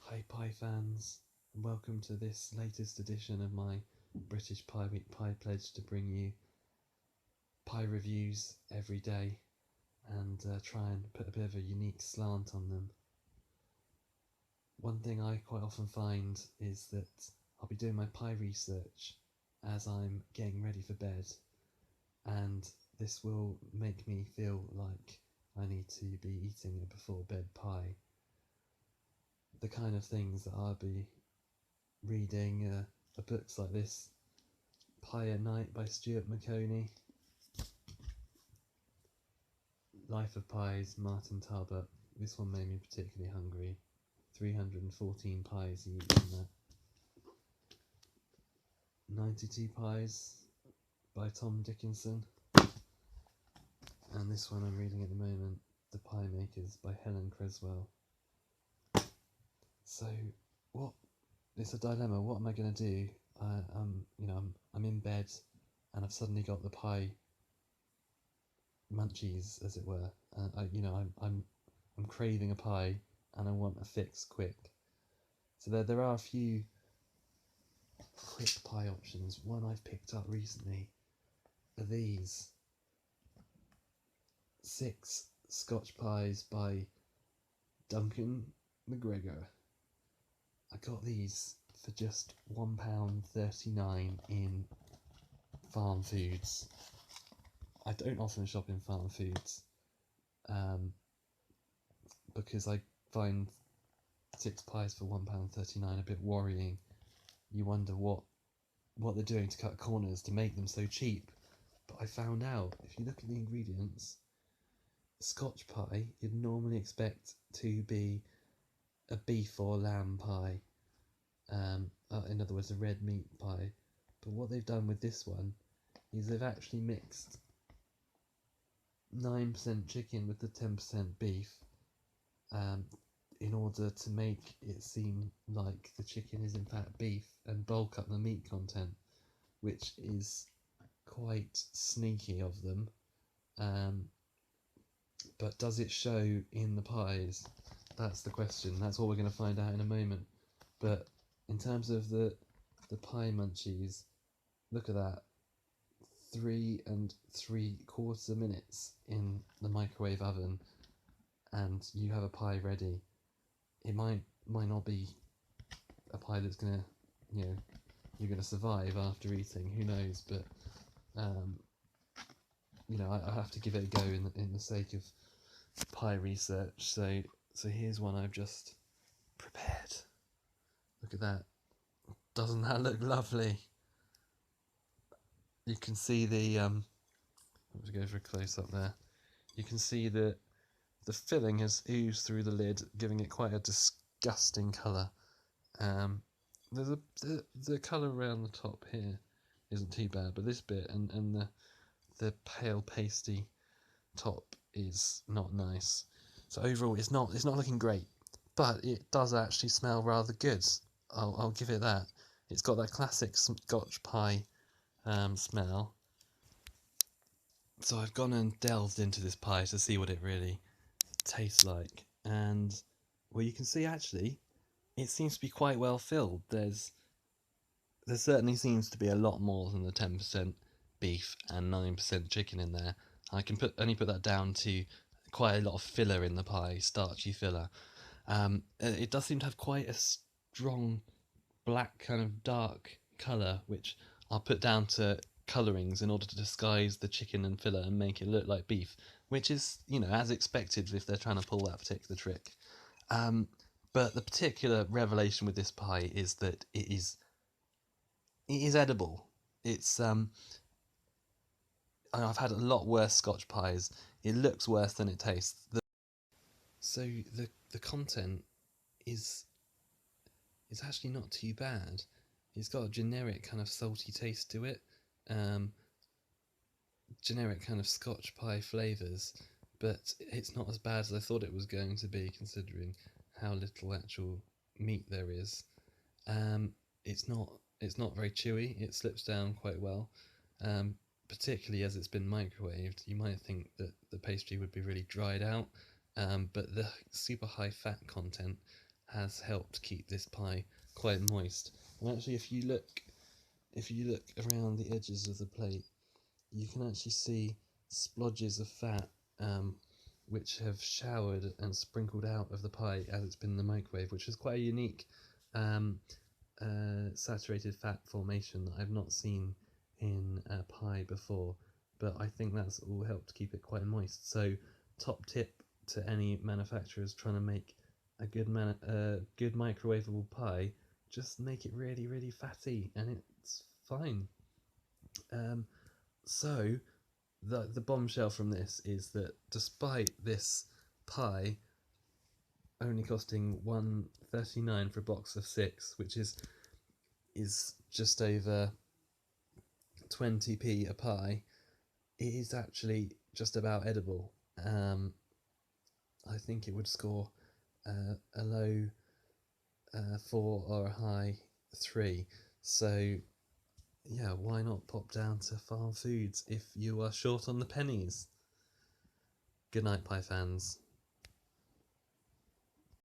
Hi pie fans, and welcome to this latest edition of my British Pie Week Pie pledge to bring you pie reviews every day and try and put a bit of a unique slant on them. One thing I quite often find is that I'll be doing my pie research as I'm getting ready for bed, and this will make me feel like I need to be eating a before bed pie. The kind of things that I'll be reading are books like this, Pie at Night by Stuart Maconie, Life of Pies, Martin Talbot. This one made me particularly hungry. 314 pies he eats in that. 92 Pies by Tom Dickinson. And this one I'm reading at the moment, The Pie Makers by Helen Creswell. So, it's a dilemma. What am I going to do? I'm in bed, and I've suddenly got the pie munchies, as it were. I'm craving a pie, and I want a fix quick. So there are a few quick pie options. One I've picked up recently are these 6 Scotch pies by Duncan McGregor. I got these for just £1.39 in Farm Foods. I don't often shop in Farm Foods because I find 6 pies for £1.39 a bit worrying. You wonder what they're doing to cut corners to make them so cheap. But I found out, if you look at the ingredients, Scotch pie you'd normally expect to be a beef or lamb pie, in other words a red meat pie, but what they've done with this one is they've actually mixed 9% chicken with the 10% beef, in order to make it seem like the chicken is in fact beef and bulk up the meat content, which is quite sneaky of them. But does it show in the pies? That's the question. That's what we're going to find out in a moment. But in terms of the pie munchies, look at that. 3 3/4 minutes in the microwave oven, and you have a pie ready. It might not be a pie that's gonna, you're gonna survive after eating. Who knows? But I have to give it a go in the sake of pie research. So here's one I've just prepared. Look at that. Doesn't that look lovely? You can see the let's go for a close up there. You can see that the filling has oozed through the lid, giving it quite a disgusting colour. There's the colour around the top here isn't too bad, but this bit and the pale pasty top is not nice. So overall, it's not looking great, but it does actually smell rather good. I'll give it that. It's got that classic Scotch pie smell. So I've gone and delved into this pie to see what it really tastes like, and well, you can see actually it seems to be quite well filled. There certainly seems to be a lot more than the 10% beef and 9% chicken in there. I can only put that down to quite a lot of filler in the pie, starchy filler. It does seem to have quite a strong black kind of dark colour, which I'll put down to colourings in order to disguise the chicken and filler and make it look like beef, which is, as expected if they're trying to pull that particular trick. But the particular revelation with this pie is that it is edible. It's I've had a lot worse Scotch pies. It looks worse than it tastes. So the content is actually not too bad. It's got a generic kind of salty taste to it, generic kind of Scotch pie flavours, but it's not as bad as I thought it was going to be, considering how little actual meat there is. It's not very chewy. It slips down quite well, particularly as it's been microwaved. You might think that the pastry would be really dried out, but the super high fat content has helped keep this pie quite moist. And actually, if you look around the edges of the plate, you can actually see splodges of fat which have showered and sprinkled out of the pie as it's been in the microwave, which is quite a unique saturated fat formation that I've not seen in a pie before, but I think that's all helped keep it quite moist. So top tip to any manufacturers trying to make a good microwavable pie, just make it really, really fatty and it's fine. So the bombshell from this is that despite this pie only costing $1.39 for a box of 6, which is just over 20p a pie, it is actually just about edible. I think it would score a low 4 or a high 3. So yeah, why not pop down to Farm Foods if you are short on the pennies? Good night, pie fans.